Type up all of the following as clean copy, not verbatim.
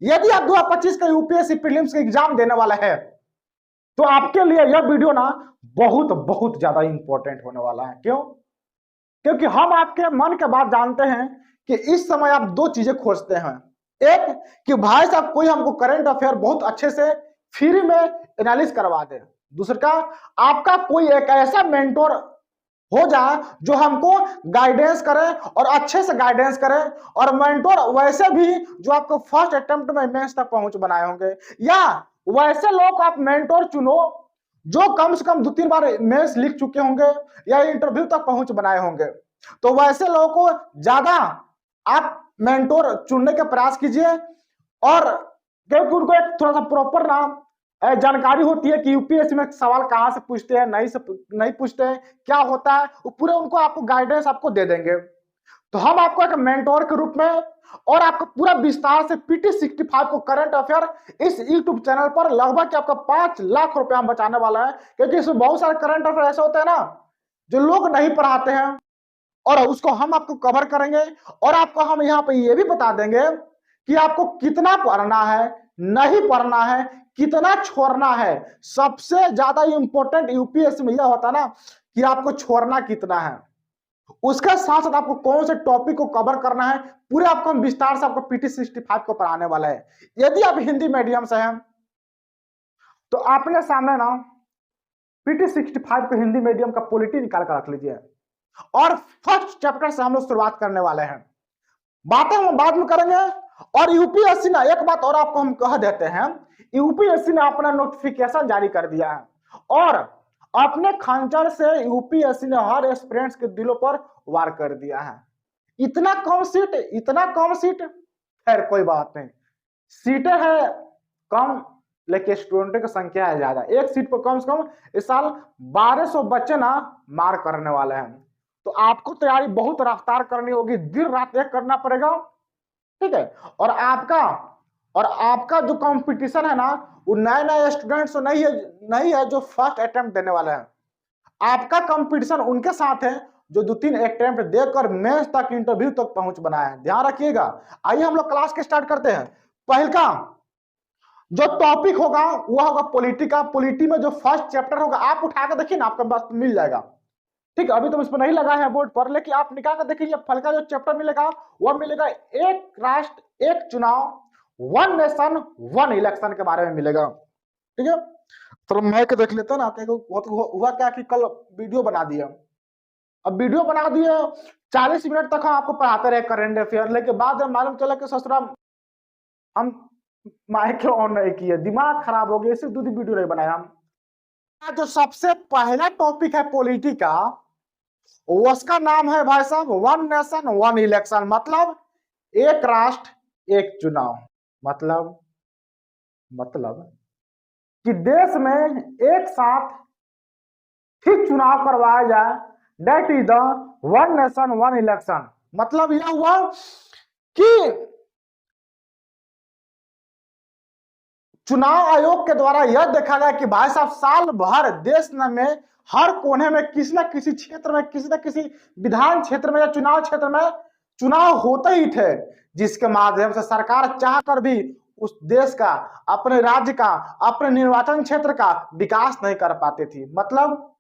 यदि आप 2025 का यूपीएससी प्रीलिम्स का एग्जाम देने वाला है तो आपके लिए यह वीडियो ना बहुत बहुत ज्यादा इंपॉर्टेंट होने वाला है। क्यों? क्योंकि हम आपके मन के बात जानते हैं कि इस समय आप दो चीजें खोजते हैं। एक कि भाई साहब कोई हमको करंट अफेयर बहुत अच्छे से फ्री में एनालिसिस करवा दे। दूसरा आपका कोई एक ऐसा मेंटोर हो जाए जो हमको गाइडेंस करे और अच्छे से गाइडेंस करे, और मेंटोर वैसे भी जो आपको फर्स्ट अटेम्प्ट में मेंस तक पहुंच बनाए होंगे, या वैसे लोग आप मेंटोर चुनो जो कम से कम 2-3 बार मेंस लिख चुके होंगे या इंटरव्यू तक पहुंच बनाए होंगे। तो वैसे लोगों को ज्यादा आप मेंटोर चुनने का प्रयास कीजिए, और क्योंकि उनको एक थोड़ा सा प्रॉपर नाम जानकारी होती है कि यूपीएससी में सवाल कहां से पूछते हैं, नहीं पूछते हैं, क्या होता है, वो पूरे उनको आपको गाइडेंस आपको दे देंगे। तो हम आपको एक मेंटोर के रूप में और आपको पूरा विस्तार से PT65 को करंट अफेयर इस यूट्यूब चैनल पर लगभग आपका 5 लाख रुपए हम बचाने वाला है, क्योंकि इसमें बहुत सारे करंट अफेयर ऐसे होते हैं ना जो लोग नहीं पढ़ाते हैं, और उसको हम आपको कवर करेंगे। और आपको हम यहाँ पे ये भी बता देंगे कि आपको कितना पढ़ना है, नहीं पढ़ना है, कितना छोड़ना है। सबसे ज्यादा इंपॉर्टेंट यूपीएससी में यह होता है ना कि आपको छोड़ना कितना है, उसके साथ साथ आपको कौन से टॉपिक को कवर करना है, पूरे आपको हम विस्तार से आपको PT65 को पढ़ाने वाला है। यदि आप हिंदी मीडियम से हैं तो आपने सामने ना PT65 को हिंदी मीडियम का पॉलिटी निकाल कर रख लीजिए, और फर्स्ट चैप्टर से हम लोग शुरुआत करने वाले हैं। बातें हम बाद में करेंगे। और यूपीएससी ने एक बात और आपको हम कह देते हैं, यूपीएससी ने अपना नोटिफिकेशन जारी कर दिया है, और अपने खंजर से यूपीएससी ने हर एस्पिरेंट्स के दिलों पर वार कर दिया है। इतना कम सीट, खैर कोई बात नहीं, सीटें हैं कम लेकिन स्टूडेंटों की संख्या है ज्यादा। एक सीट पर कम से कम इस साल 1200 बच्चे ना मार करने वाले हैं। तो आपको तैयारी बहुत रफ्तार करनी होगी, दिन रात एक करना पड़ेगा, ठीक है। और आपका जो कंपटीशन है ना वो नए नए स्टूडेंट्स तो नहीं है जो फर्स्ट अटेम्प्ट देने वाले हैं। आपका कंपटीशन उनके साथ है जो 2-3 अटेम्प्ट देकर मेंस तक, इंटरव्यू तक पहुंच बनाए हैं। ध्यान रखिएगा। आइए हम लोग क्लास के स्टार्ट करते हैं। पहला जो टॉपिक होगा वो होगा पॉलिटी का। पॉलिटी में जो फर्स्ट चैप्टर होगा आप उठा के देखिए ना, आपके पास मिल जाएगा, ठीक है। अभी तो इस पर नहीं लगा है बोर्ड पर, लेकिन आप निकाल कर देखिए फल का जो चैप्टर मिलेगा वह मिलेगा एक राष्ट्र एक चुनाव, 1 नेशन 1 इलेक्शन के बारे में मिलेगा, ठीक है। तो मैं के देख लेता ना, हुआ क्या कि कल वीडियो बना दिया। अब वीडियो बना दिए 40 मिनट तक हम आपको पढ़ाते रहे करंट अफेयर, लेकिन बाद में मालूम चला कि ससुरा हम माइक ऑन नहीं किए, दिमाग खराब हो गया, सिर्फ 2 वीडियो नहीं बनाया हम। जो सबसे पहला टॉपिक है पॉलिटी का, उसका नाम है भाई साहब 1 नेशन 1 इलेक्शन, मतलब एक राष्ट्र एक चुनाव। मतलब कि देश में एक साथ ठीक चुनाव करवाया जाए, that is the 1 nation 1 election. मतलब यह हुआ कि चुनाव आयोग के द्वारा यह देखा गया कि भाई साहब साल भर देश में हर कोने में किसी न किसी क्षेत्र में, किसी न किसी विधान क्षेत्र में या चुनाव क्षेत्र में चुनाव होते ही थे, जिसके माध्यम से सरकार चाहकर भी उस देश का, अपने राज्य का, अपने निर्वाचन क्षेत्र का विकास नहीं कर पाती थी। मतलब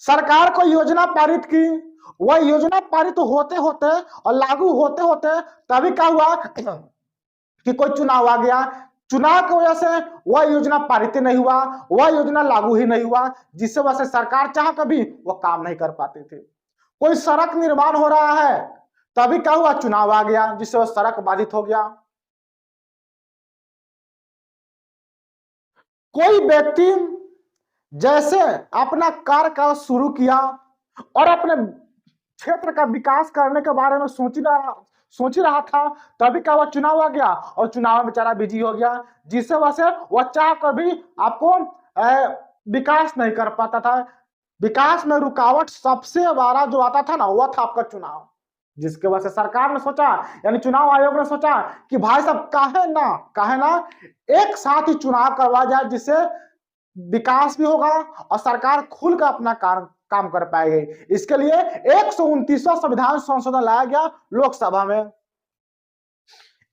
सरकार को योजना पारित की, वह योजना पारित होते होते और लागू होते होते तभी क्या हुआ कि कोई चुनाव आ गया। चुनाव की वजह से वह योजना पारित नहीं हुआ, वह योजना लागू ही नहीं हुआ, जिससे वजह से सरकार चाह कभी वह काम नहीं कर पाती थी। कोई सड़क निर्माण हो रहा है, तभी क्या हुआ, चुनाव आ गया, जिससे वह सड़क बाधित हो गया। कोई व्यक्ति जैसे अपना कार्य का शुरू किया और अपने क्षेत्र का विकास करने के बारे में सोच ही रहा था, तभी क्या हुआ, चुनाव आ गया, और चुनाव में बेचारा बिजी हो गया, जिससे वह चाह कर भी आपको विकास नहीं कर पाता था। विकास में रुकावट सबसे बड़ा जो आता था ना, वह था आपका चुनाव, जिसके वजह से सरकार ने सोचा, यानी चुनाव आयोग ने सोचा कि भाई साहब काहे ना एक साथ ही चुनाव करवा जाए, जिससे विकास भी होगा और सरकार खुलकर अपना काम कर पाएगी। इसके लिए 129वां संविधान संशोधन लाया गया लोकसभा में।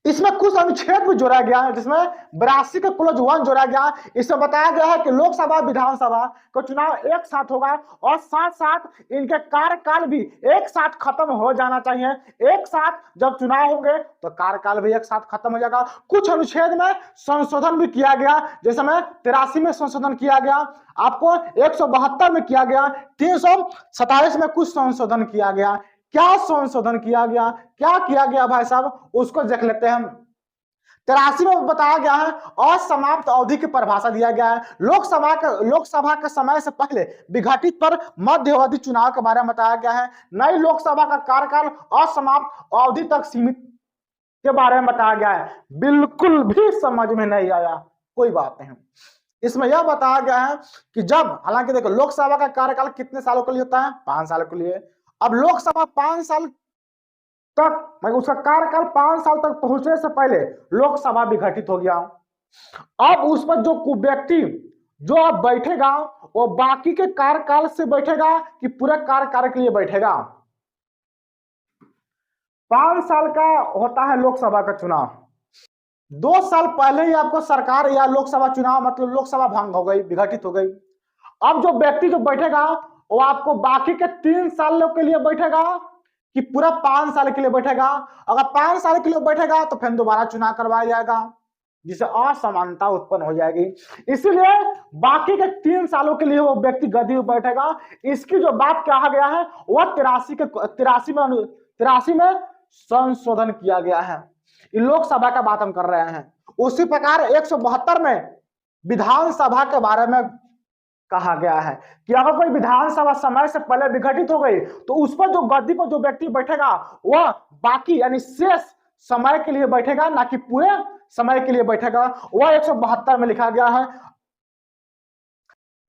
इसमें कुछ अनुच्छेद भी जोड़ा गया है, जिसमें 82 का क्लोज 1 जोड़ा गया है। इसमें बताया गया है कि लोकसभा विधानसभा का चुनाव एक साथ होगा और साथ साथ इनके कार्यकाल भी एक साथ खत्म हो जाना चाहिए। एक साथ जब चुनाव होंगे तो कार्यकाल भी एक साथ खत्म हो जाएगा। कुछ अनुच्छेद में संशोधन भी किया गया, जैसे में 83 में संशोधन किया गया, आपको 172 में किया गया, 347 में कुछ संशोधन किया गया। क्या संशोधन किया गया, क्या किया गया भाई साहब, उसको देख लेते हैं। 83 में बताया गया है असमाप्त अवधि की परिभाषा दिया गया है। लोकसभा के समय से पहले विघटित पर मध्य अवधि चुनाव के बारे में बताया गया है। नई लोकसभा का कार्यकाल असमाप्त अवधि तक सीमित के बारे में बताया गया है। बिल्कुल भी समझ में नहीं आया, कोई बात नहीं। इसमें यह बताया गया है कि जब, हालांकि देखो लोकसभा का कार्यकाल कितने सालों के लिए होता है, 5 साल के लिए। अब लोकसभा 5 साल तक, उसका कार्यकाल 5 साल तक पहुंचने से पहले लोकसभा विघटित हो गया। अब उस पर जो व्यक्ति जो अब बैठेगा वो बाकी के कार्यकाल से बैठेगा कि पूरे कार्यकाल के लिए बैठेगा। 5 साल का होता है लोकसभा का चुनाव। 2 साल पहले ही आपको सरकार या लोकसभा चुनाव, मतलब लोकसभा भंग हो गई, विघटित हो गई। अब जो व्यक्ति जो बैठेगा वो आपको बाकी के 3 सालों के लिए बैठेगा कि पूरा 5 साल के लिए बैठेगा। अगर 5 साल के लिए बैठेगा तो फिर दोबारा चुनाव करवाया जाएगा, जिससे असमानता उत्पन्न हो जाएगी। इसीलिए बाकी के 3 सालों के लिए वो व्यक्ति गद्दी पर बैठेगा। इसकी जो बात कहा गया है वह 83 में संशोधन किया गया है। लोकसभा का बात हम कर रहे हैं। उसी प्रकार 172 में विधानसभा के बारे में कहा गया है कि अगर कोई विधानसभा समय से पहले विघटित हो गई तो उस पर जो गद्दी पर जो व्यक्ति बैठेगा वह बाकी यानी शेष समय के लिए बैठेगा, ना कि पूरे समय के लिए बैठेगा। वह 172 में लिखा गया है।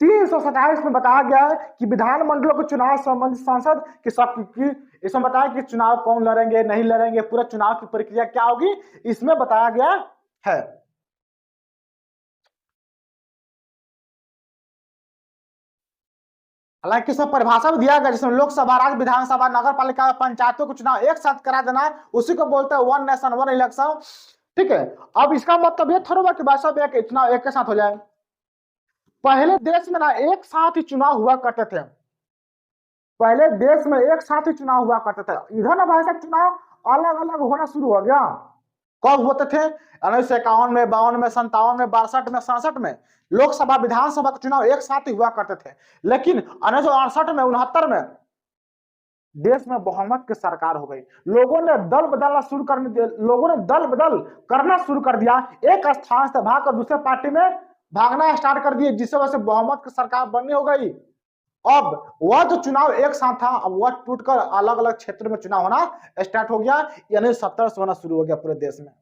327 में बताया गया है कि विधानमंडलों के चुनाव संबंधित संसद की इसमें बताया कि चुनाव कौन लड़ेंगे, नहीं लड़ेंगे, पूरा चुनाव की प्रक्रिया क्या होगी, इसमें बताया गया है। हालांकि इसमें परिभाषा भी दिया गया, जिसमें लोकसभा, राज्य विधानसभा, नगर पालिका, पंचायतों को चुनाव एक साथ करा देना है, उसी को बोलते हैं वन नेशन वन इलेक्शन। ठीक है। अब इसका मतलब ये थोड़ा कि भाई साहब चुनाव एक के साथ हो जाए। पहले देश में ना एक साथ ही चुनाव हुआ करते थे। पहले देश में एक साथ ही चुनाव हुआ करते थे। इधर ना भाई साहब चुनाव अलग अलग होना शुरू हो गया। कब होते थे? 1951 में, 52 में, 57 में, 62 में, 67 में लोकसभा विधानसभा के चुनाव एक साथ ही हुआ करते थे। लेकिन 1968 में, 69 में देश में बहुमत की सरकार हो गई। लोगों ने दल बदलना शुरू करना शुरू कर दिया। एक स्थान से भागकर दूसरे पार्टी में भागना स्टार्ट कर दिए, जिससे वजह से बहुमत की सरकार बननी हो गई। अब वह जो चुनाव एक साथ था, अब वह टूटकर अलग अलग क्षेत्र में चुनाव होना स्टार्ट हो गया, यानी 70 से होना शुरू हो गया पूरे देश में।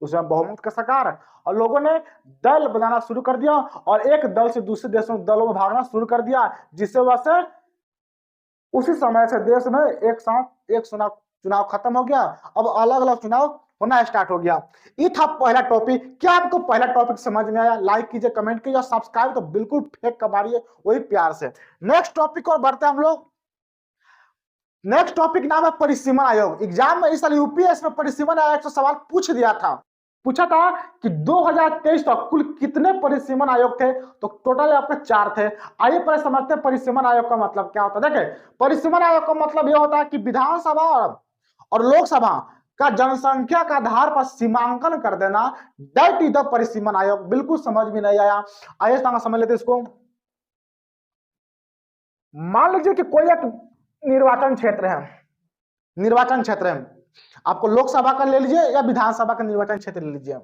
उसमें बहुमत का सरकार और लोगों ने दल बनाना शुरू कर दिया और एक दल से दूसरे देशों दलों में भागना शुरू कर दिया, जिससे वह से उसी समय से देश में एक साथ एक चुनाव खत्म हो गया। अब अलग अलग चुनाव होना स्टार्ट हो गया। ये था पहला टॉपिक। क्या आपको पहला टॉपिक समझ में आया? लाइक कीजिए, कमेंट कीजिए, सब्सक्राइब तो बिल्कुल फेंक कर मारिए वही प्यार से। नेक्स्ट टॉपिक और बढ़ते हैं हम लोग। नेक्स्ट टॉपिक नाम है परिसीमन आयोग। एग्जाम में इस साल यूपीएस में परिसीमन आयोग से सवाल पूछा था कि 2023 तक कुल कितने परिसीमन आयोग थे, तो टोटल आपके 4 थे। आइए पहले समझते हैं परिसीमन आयोग का मतलब क्या होता है। देखिए, परिसीमन आयोग का मतलब यह होता है कि विधानसभा और लोकसभा का जनसंख्या का आधार पर सीमांकन कर देना, दैट इज द परिसीमन आयोग। बिल्कुल समझ में नहीं आया, आइए समझ लेते इसको। मान लीजिए कि कोई एक निर्वाचन क्षेत्र है, आपको लोकसभा का ले लीजिए या विधानसभा का निर्वाचन क्षेत्र ले लीजिए।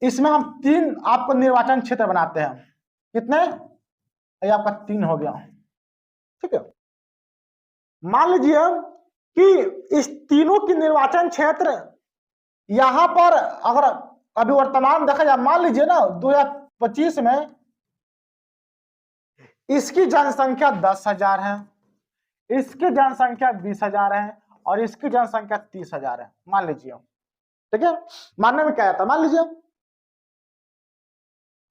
इसमें हम 3 आपको निर्वाचन क्षेत्र बनाते हैं। कितने? ये आपका 3 हो गया। ठीक है। मान लीजिए कि इस तीनों की निर्वाचन क्षेत्र यहां पर अगर अभी वर्तमान देखा जाए, मान लीजिए ना 2025 में इसकी जनसंख्या 10,000 है, इसकी जनसंख्या 20,000 है और इसकी जनसंख्या 30,000 है, मान लीजिए। ठीक है। मानने में क्या आता है? मान लीजिए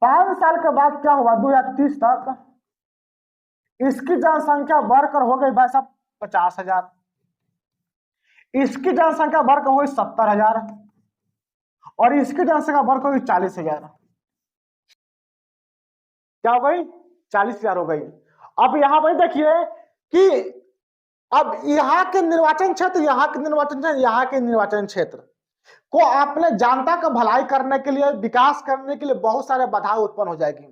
5 साल के बाद क्या हुआ, 2030 तक इसकी जनसंख्या बढ़कर हो गई भाई साहब 50,000, इसकी जनसंख्या बढ़कर हुई 70,000 और इसकी जनसंख्या बढ़कर हुई 40,000। क्या हो गई? 40,000 हो गई। अब यहां पर देखिए कि अब यहाँ के निर्वाचन क्षेत्र, यहाँ के निर्वाचन क्षेत्र, यहाँ के निर्वाचन क्षेत्र को आपने जनता का भलाई करने के लिए, विकास करने के लिए बहुत सारे बाधाएं उत्पन्न हो जाएगी।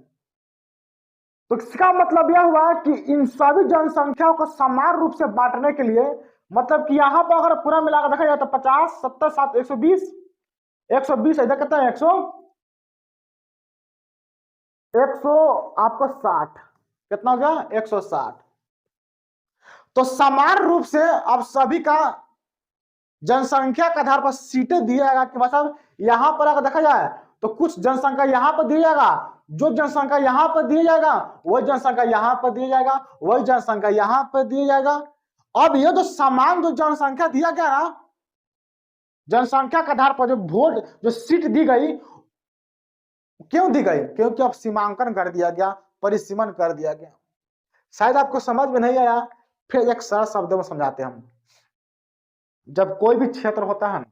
तो इसका मतलब यह हुआ कि इन सभी जनसंख्याओं को समान रूप से बांटने के लिए, मतलब कि यहाँ पर अगर पूरा मिलाकर देखा जाए तो 50, 70, 7, 120, 120 इधर कहते हैं 100 आपको 60, कितना हो गया? 160। तो समान रूप से अब सभी का जनसंख्या के आधार पर सीटें दिया जाएगा कि मतलब यहां पर अगर देखा जाए तो कुछ जनसंख्या यहां पर दिया जाएगा, जो जनसंख्या यहां पर दिया जाएगा वही जनसंख्या यहां पर दिया जाएगा, वही जनसंख्या यहां पर दिया जाएगा। अब ये जो समान जो जनसंख्या दिया गया ना, जनसंख्या के आधार पर जो वोट जो सीट दी गई, क्यों दी गई? क्योंकि अब सीमांकन कर दिया गया, परिसीमन कर दिया गया। शायद आपको समझ में नहीं आया, फिर एक सरल शब्दों में समझाते हम। जब कोई भी क्षेत्र होता है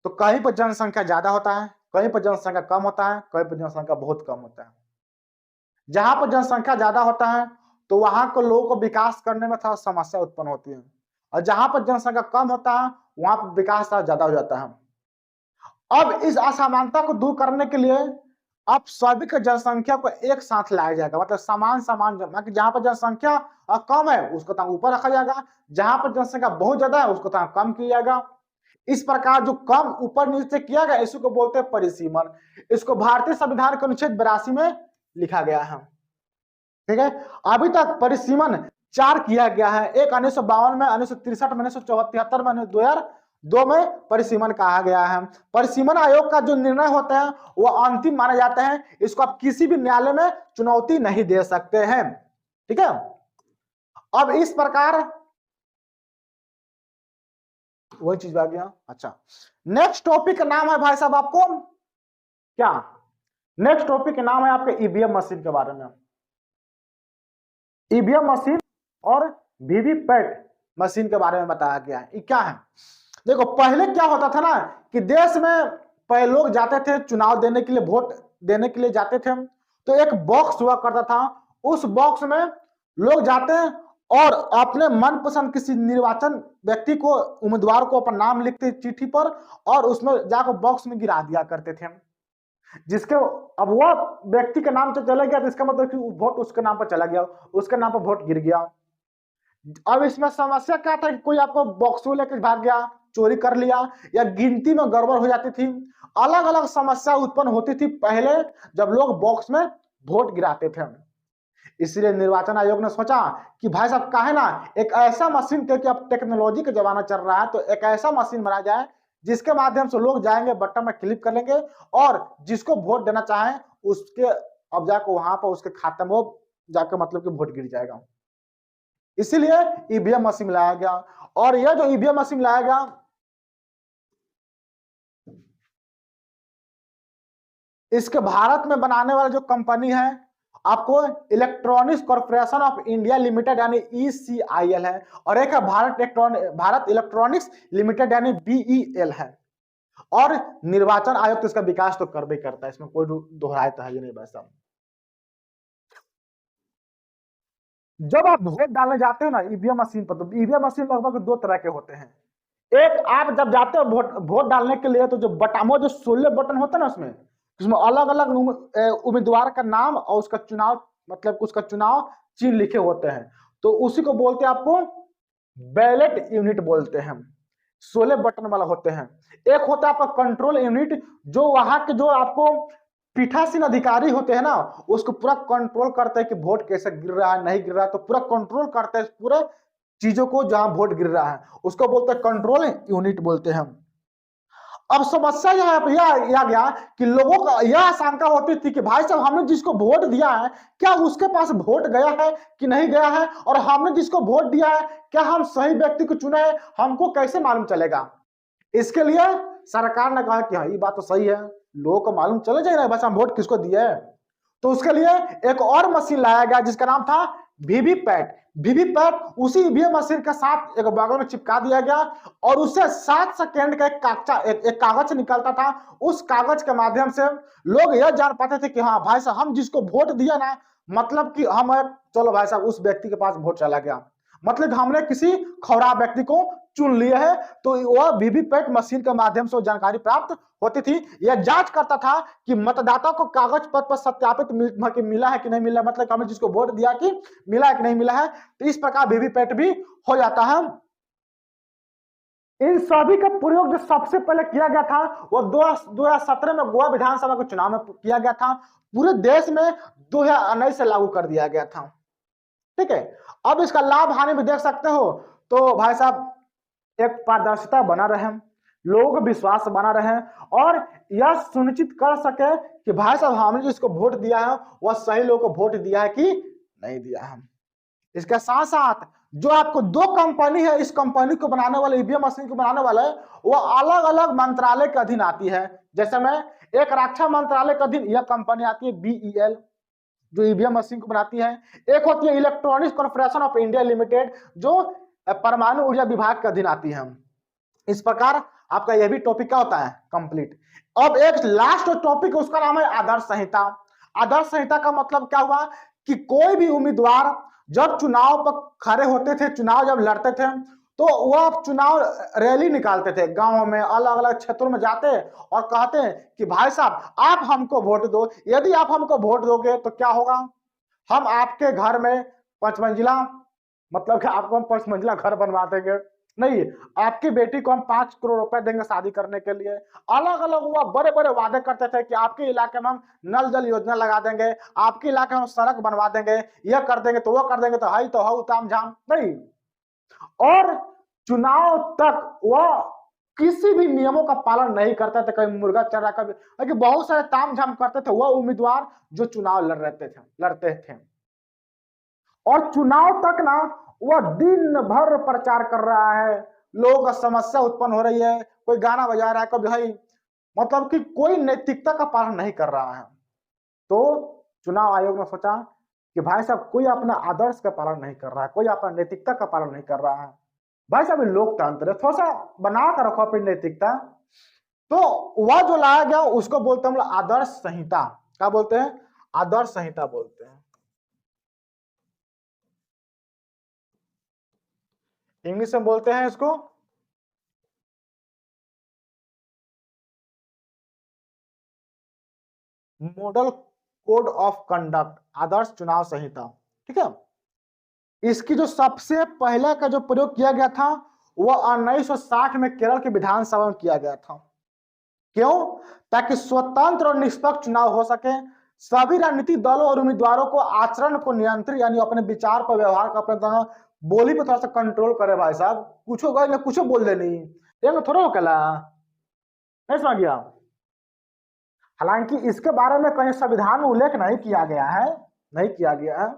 तो कहीं पर जनसंख्या ज्यादा होता है, कहीं पर जनसंख्या कम होता है, कहीं पर जनसंख्या बहुत कम होता है। जहां पर जनसंख्या ज्यादा होता है तो वहां के लोगों को विकास करने में थोड़ा समस्या उत्पन्न होती है, और जहां पर जनसंख्या कम होता है वहां पर विकास थोड़ा ज्यादा हो जाता है। अब इस असमानता को दूर करने के लिए अब सभी के जनसंख्या को एक साथ लाया जाएगा, मतलब समान समान जहां पर जनसंख्या कम है उसको तो ऊपर रखा जाएगा, जहां पर जनसंख्या बहुत ज्यादा है उसको तो कम किया जाएगा। इस प्रकार जो कम ऊपर नीचे किया गया इसी को बोलते हैं परिसीमन। इसको भारतीय संविधान के अनुच्छेद 82 में लिखा गया है। ठीक है, अभी तक परिसीमन 4 किया गया है, एक 1952 में, 1963 में, 1973 में, 2002 में परिसीमन कहा गया है। परिसीमन आयोग का जो निर्णय होता है वो अंतिम माना जाता है, इसको आप किसी भी न्यायालय में चुनौती नहीं दे सकते हैं। ठीक है, अब इस प्रकार वही चीज आ गया। अच्छा, नेक्स्ट टॉपिक का नाम है भाई साहब आपको क्या? नेक्स्ट टॉपिक का नाम है आपके ईवीएम मशीन के बारे में। ईवीएम मशीन और वीवीपैट मशीन के बारे में बताया गया है। ये क्या है? देखो, पहले क्या होता था ना कि देश में पहले लोग जाते थे चुनाव देने के लिए, वोट देने के लिए जाते थे, तो एक बॉक्स हुआ करता था, उस बॉक्स में लोग जाते हैं और अपने मनपसंद किसी निर्वाचन व्यक्ति को, उम्मीदवार को अपना नाम लिखते चिट्ठी पर और उसमें जाकर बॉक्स में गिरा दिया करते थे। जिसके अब वो व्यक्ति के नाम से चला गया तो इसका मतलब कि वोट उसके नाम पर चला गया, उसके नाम पर वोट गिर गया। अब इसमें समस्या क्या था कि कोई आपको बॉक्स लेकर भाग गया, चोरी कर लिया, या गिनती में गड़बड़ हो जाती थी, अलग अलग समस्या उत्पन्न होती थी पहले जब लोग बॉक्स में वोट गिराते थे। इसलिए निर्वाचन आयोग ने सोचा कि भाई साहब काहे ना एक ऐसा मशीन, क्योंकि अब टेक्नोलॉजी का जमाना चल रहा है, तो एक ऐसा मशीन बनाया जाए जिसके माध्यम से लोग जाएंगे, बटन में क्लिक कर लेंगे और जिसको वोट देना चाहें उसके अब जाकर वहां पर उसके खाते में जाकर मतलब कि वोट गिर जाएगा। इसीलिए ईवीएम मशीन लाया गया। और यह जो ईवीएम मशीन लाया गया, इसके भारत में बनाने वाला जो कंपनी है आपको electronics corporation of India limited यानी ECIL है, और एक है भारत इलेक्ट्रॉनिक्स लिमिटेड यानी BEL है। और निर्वाचन आयोग तो इसका विकास तो कर भी करता है, इसमें कोई दोहराए तो है ही नहीं भाई साहब। जब आप वोट डालने जाते हो ना ईवीएम मशीन पर, तो ईवीएम मशीन लगभग 2 तरह के होते हैं। एक, आप जब जाते हो वोट डालने के लिए तो जो बटन, जो 16 बटन होते हैं ना उसमें अलग अलग उम्मीदवार का नाम और उसका चुनाव, मतलब उसका चुनाव चिन्ह लिखे होते हैं, तो उसी को बोलते हैं आपको बैलेट यूनिट बोलते हैं। 16 बटन वाला होते हैं। एक होता है आपका कंट्रोल यूनिट, जो वहां के जो आपको पीठासीन अधिकारी होते हैं ना उसको पूरा कंट्रोल करते हैं कि वोट कैसे गिर रहा है, नहीं गिर रहा है, तो पूरा कंट्रोल करते हैं पूरे चीजों को जहां वोट गिर रहा है, उसको बोलते हैं कंट्रोल यूनिट बोलते हैं। अब समस्या यहाँ पे यह आ गया कि लोगों का यह आशंका होती थी कि भाई साहब हमने जिसको वोट दिया है क्या उसके पास वोट गया है कि नहीं गया है, और हमने जिसको वोट दिया है क्या हम सही व्यक्ति को चुना है, हमको कैसे मालूम चलेगा। इसके लिए सरकार ने कहा कि हाँ ये बात तो सही है, लोगों को मालूम चले जाए ना बस हम वोट किसको दिए है। तो उसके लिए एक और मशीन लाया गया जिसका नाम था वीवीपैट, वीवीपैट उसी ईवीएम मशीन के साथ एक बगल में चिपका दिया गया और उससे 7 सेकेंड का एक कागज निकलता था। उस कागज के माध्यम से लोग यह जान पाते थे कि हाँ भाई साहब हम जिसको वोट दिया ना, मतलब कि हम चलो भाई साहब उस व्यक्ति के पास वोट चला गया, मतलब हमने किसी खराब व्यक्ति को चुन लिया है। तो वह वीवीपैट मशीन के माध्यम से जानकारी प्राप्त होती थी। यह जांच करता था कि मतदाता को कागज पत्र पर सत्यापित मिला है कि नहीं मिला, मतलब हमने जिसको वोट दिया कि मिला है कि नहीं मिला है। तो इस प्रकार वीवीपैट भी हो जाता है। इन सभी का प्रयोग जो सबसे पहले किया गया था वो 2017 में गोवा विधानसभा के चुनाव में किया गया था। पूरे देश में 2019 से लागू कर दिया गया था। ठीक है, अब इसका लाभ हानि भी देख सकते हो। तो भाई साहब एक पारदर्शिता बना रहे, लोगों को विश्वास बना रहे और यह सुनिश्चित कर सके कि भाई साहब हमने जिसको वोट दिया है वह सही लोगों को वोट दिया है कि नहीं दिया है। इसके साथ साथ जो आपको 2 कंपनी है, इस कंपनी को बनाने वाले, ईवीएम मशीन को बनाने वाले, वो अलग अलग मंत्रालय के अधीन आती है। जैसे में एक रक्षा मंत्रालय के अधीन यह कंपनी आती है BEL, जो ईवीएम मशीन को बनाती है। एक होती है electronics corporation of India limited, जो परमाणु ऊर्जा विभाग के अधीन आती है। इस प्रकार आपका यह भी टॉपिक क्या होता है, कंप्लीट। अब एक लास्ट टॉपिक उसका नाम है आदर्श संहिता। आदर्श संहिता का मतलब क्या हुआ कि कोई भी उम्मीदवार जब चुनाव पर खड़े होते थे, चुनाव जब लड़ते थे, तो वह चुनाव रैली निकालते थे, गांवों में अलग अलग क्षेत्रों में जाते और कहते हैं कि भाई साहब आप हमको वोट दो, यदि आप हमको वोट दोगे तो क्या होगा, हम आपके घर में 5 मंजिला, मतलब कि आपको हम 5 मंजिला घर बनवा देंगे, नहीं आपकी बेटी को हम 5 करोड़ रुपए देंगे शादी करने के लिए। अलग अलग वो बड़े बड़े वादे करते थे कि आपके इलाके में हम नल जल योजना लगा देंगे, आपके इलाके में हम सड़क बनवा देंगे, यह कर देंगे तो वो कर देंगे, तो हाई तो हाउ ताम झाम नहीं। और चुनाव तक वह किसी भी नियमों का पालन नहीं करते थे, कहीं मुर्गा चल रहा, कभी बहुत सारे ताम झाम करते थे वह उम्मीदवार जो चुनाव लड़ते थे। और चुनाव तक ना वह दिन भर प्रचार कर रहा है, लोगों का समस्या उत्पन्न हो रही है, कोई गाना बजा रहा है, कभी भाई मतलब कि कोई नैतिकता का पालन नहीं कर रहा है। तो चुनाव आयोग ने सोचा कि भाई साहब कोई अपना आदर्श का पालन नहीं कर रहा है, कोई अपना नैतिकता का पालन नहीं कर रहा है, भाई साहब लोकतंत्र है, थोड़ा सा बना कर रखो अपनी नैतिकता। तो वह जो लाया गया उसको बोलते हैं हम लोग आदर्श संहिता। क्या बोलते हैं, आदर्श संहिता बोलते हैं। इंग्लिश में बोलते हैं इसको मॉडल कोड ऑफ कंडक्ट, आदर्श चुनाव संहिता। ठीक है, इसकी जो सबसे पहले का जो प्रयोग किया गया था वह 1960 में केरल की विधानसभा में किया गया था। क्यों, ताकि स्वतंत्र और निष्पक्ष चुनाव हो सके, सभी राजनीतिक दलों और उम्मीदवारों को आचरण को नियंत्रित, यानी अपने विचार पर, व्यवहार का, अपने बोली पर थोड़ा सा कंट्रोल करे। भाई साहब कुछ होगा कुछ बोल दे नहीं, ये थोड़ा हो कला नहीं समझ गया। हालांकि इसके बारे में कहीं संविधान में उल्लेख नहीं किया गया है, नहीं किया गया है।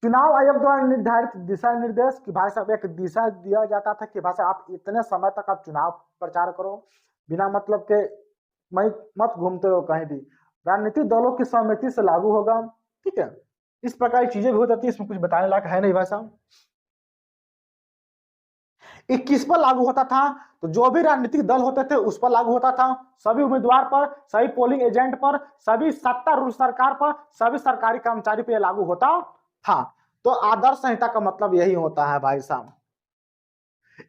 चुनाव आयोग द्वारा निर्धारित दिशा निर्देश कि भाई साहब एक दिशा दिया जाता था कि भाई साहब आप इतने समय तक आप चुनाव प्रचार करो, बिना मतलब के मत घूमते रहो कहीं भी, राजनीतिक दलों की सहमति से लागू होगा। ठीक है, इस प्रकार की चीजें भी हो जाती है, इसमें कुछ बताने लायक है नहीं भाई साहब। 21 पर लागू होता था, तो जो भी राजनीतिक दल होते थे उस पर लागू होता था, सभी उम्मीदवार पर, सभी पोलिंग एजेंट पर, सभी सत्तारूढ़ सरकार पर, सभी सरकारी कर्मचारी पर लागू होता था। तो आदर्श संहिता का मतलब यही होता है भाई साहब।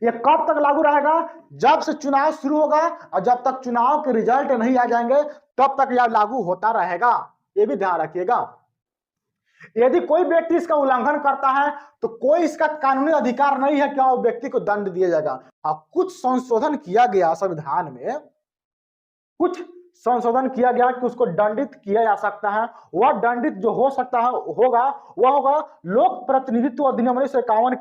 ये कब तक लागू रहेगा, जब से चुनाव शुरू होगा और जब तक चुनाव के रिजल्ट नहीं आ जाएंगे तब तक यह लागू होता रहेगा, ये भी ध्यान रखिएगा। यदि कोई व्यक्ति इसका उल्लंघन करता है तो कोई इसका कानूनी अधिकार नहीं है कि वो व्यक्ति को दंड दिया जाएगा। कुछ संशोधन किया गया संविधान में, कुछ संशोधन किया गया कि उसको दंडित किया जा सकता है। वह दंडित जो हो सकता है होगा वह होगा लोक प्रतिनिधित्व अधिनियम 1951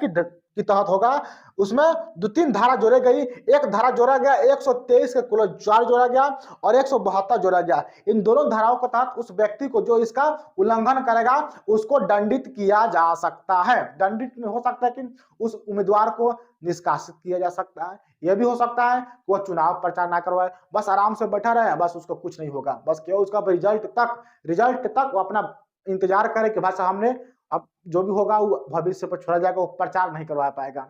की तहत होगा। उसमें 2-3 धारा जोड़ी गई, एक धारा जोड़ा गया 123 के कुल 4 जोड़ा गया और 172 जोड़ा गया। इन दोनों धाराओं के तहत उस व्यक्ति को जो इसका उल्लंघन करेगा उसको दंडित किया जा सकता है। दंडित में हो सकता है कि उस उम्मीदवार को निष्कासित किया जा सकता है, यह भी हो सकता है वो चुनाव प्रचार ना करवाए, बस आराम से बैठा रहे, बस उसको कुछ नहीं होगा, बस केवल उसका रिजल्ट तक वो अपना इंतजार करे कि भाई साहब हमने अब जो भी होगा वो भविष्य पर छोड़ा जाएगा, वो प्रचार नहीं करवा पाएगा।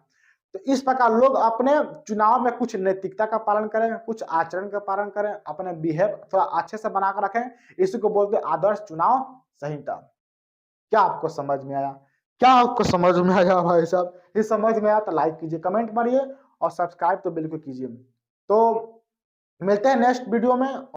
तो इस प्रकार लोग अपने चुनाव में कुछ नैतिकता का पालन करें, कुछ आचरण का पालन करें, अपने बिहेव थोड़ा अच्छे से बनाकर रखें। इसी को बोलते हैं आदर्श चुनाव संहिता। क्या आपको समझ में आया? क्या आपको समझ में आया भाई साहब? ये समझ में आया तो लाइक कीजिए, कमेंट मारिए और सब्सक्राइब तो बिल्कुल कीजिए। तो मिलते हैं नेक्स्ट वीडियो में।